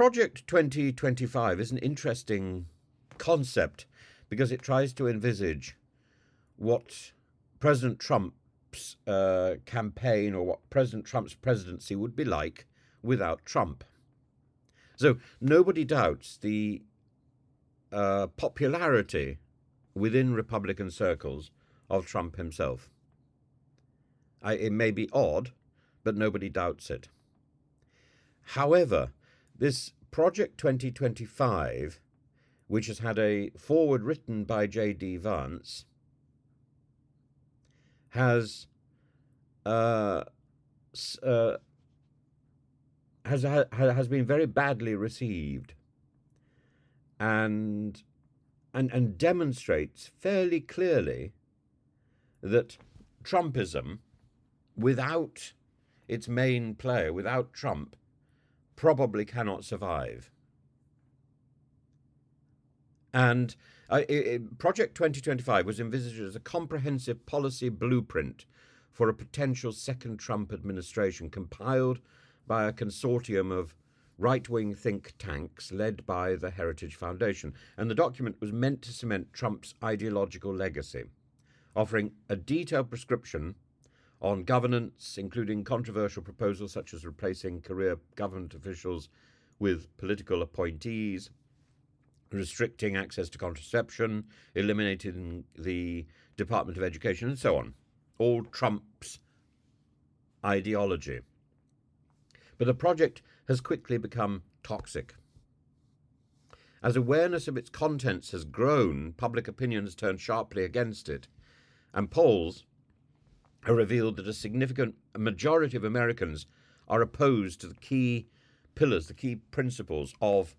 Project 2025 is an interesting concept because it tries to envisage what President Trump's campaign or what President Trump's presidency would be like without Trump. So nobody doubts the popularity within Republican circles of Trump himself. It may be odd, but nobody doubts it. However, this Project 2025, which has had a foreword written by JD Vance, has been very badly received, and demonstrates fairly clearly that Trumpism, without its main player, without Trump, probably cannot survive. And Project 2025 was envisaged as a comprehensive policy blueprint for a potential second Trump administration, compiled by a consortium of right-wing think tanks led by the Heritage Foundation. And the document was meant to cement Trump's ideological legacy, offering a detailed prescription on governance, including controversial proposals such as replacing career government officials with political appointees, restricting access to contraception, eliminating the Department of Education, and so on. All Trump's ideology. But the project has quickly become toxic. As awareness of its contents has grown, public opinion has turned sharply against it, and polls have revealed that a significant majority of Americans are opposed to the key pillars, the key principles of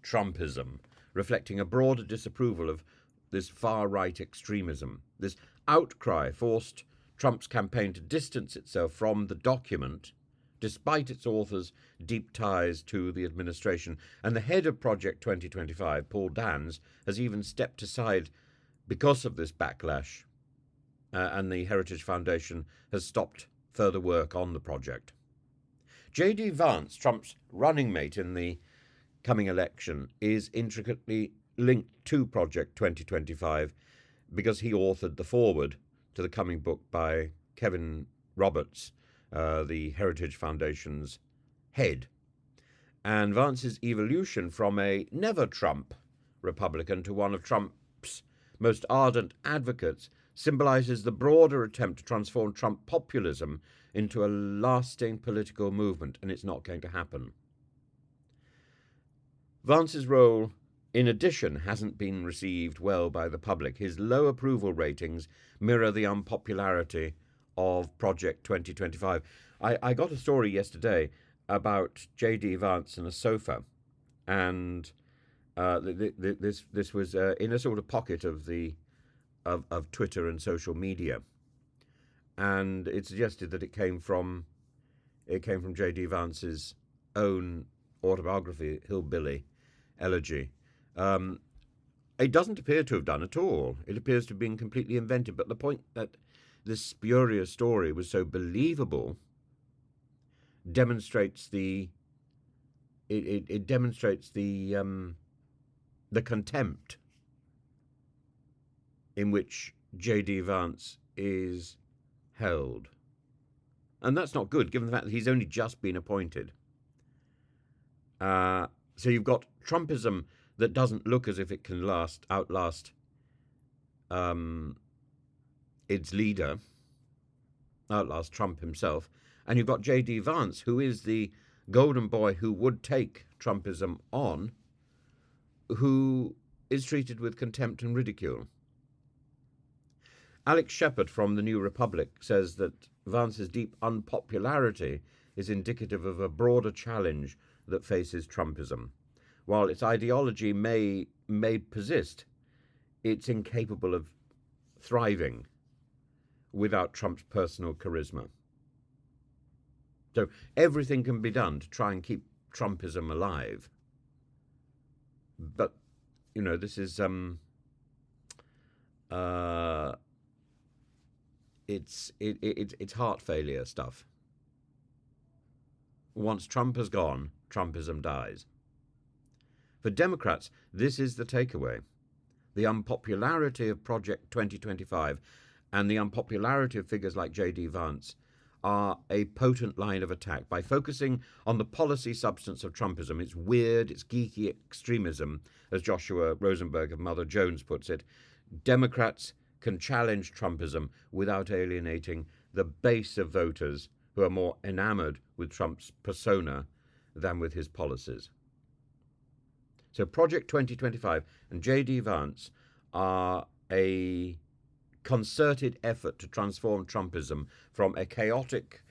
Trumpism, reflecting a broader disapproval of this far-right extremism. This outcry forced Trump's campaign to distance itself from the document, despite its author's deep ties to the administration. And the head of Project 2025, Paul Dans, has even stepped aside because of this backlash, and the Heritage Foundation has stopped further work on the project. JD Vance, Trump's running mate in the coming election, is intricately linked to Project 2025 because he authored the foreword to the coming book by Kevin Roberts, the Heritage Foundation's head. And Vance's evolution from a never-Trump Republican to one of Trump's most ardent advocates symbolizes the broader attempt to transform Trump populism into a lasting political movement, and it's not going to happen. Vance's role, in addition, hasn't been received well by the public. His low approval ratings mirror the unpopularity of Project 2025. I got a story yesterday about JD Vance and a sofa, and this was in a sort of pocket of Twitter and social media, and it suggested that it came from JD Vance's own autobiography, Hillbilly Elegy. It doesn't appear to have done at all. It appears to have been completely invented. But the point that this spurious story was so believable demonstrates the contempt in which JD Vance is held. And that's not good, given the fact that he's only just been appointed. So you've got Trumpism that doesn't look as if it can outlast its leader, outlast Trump himself. And you've got JD Vance, who is the golden boy who would take Trumpism on, who is treated with contempt and ridicule. Alex Shepard from the New Republic says that Vance's deep unpopularity is indicative of a broader challenge that faces Trumpism. While its ideology may persist, it's incapable of thriving without Trump's personal charisma. So everything can be done to try and keep Trumpism alive. But, this is it's heart failure stuff. Once Trump has gone, Trumpism dies. For Democrats, this is the takeaway. The unpopularity of Project 2025 and the unpopularity of figures like JD Vance are a potent line of attack. By focusing on the policy substance of Trumpism, its weird, its geeky extremism, as Joshua Rosenberg of Mother Jones puts it, Democrats can challenge Trumpism without alienating the base of voters who are more enamored with Trump's persona than with his policies. So Project 2025 and JD Vance are a concerted effort to transform Trumpism from a chaotic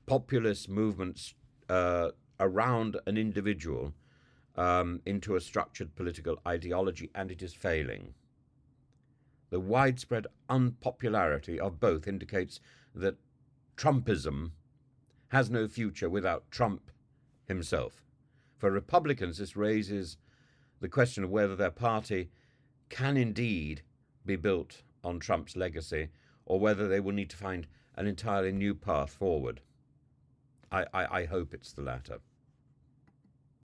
populist movement around an individual into a structured political ideology, and it is failing. The widespread unpopularity of both indicates that Trumpism has no future without Trump himself. For Republicans, this raises the question of whether their party can indeed be built on Trump's legacy, or whether they will need to find an entirely new path forward. I hope it's the latter.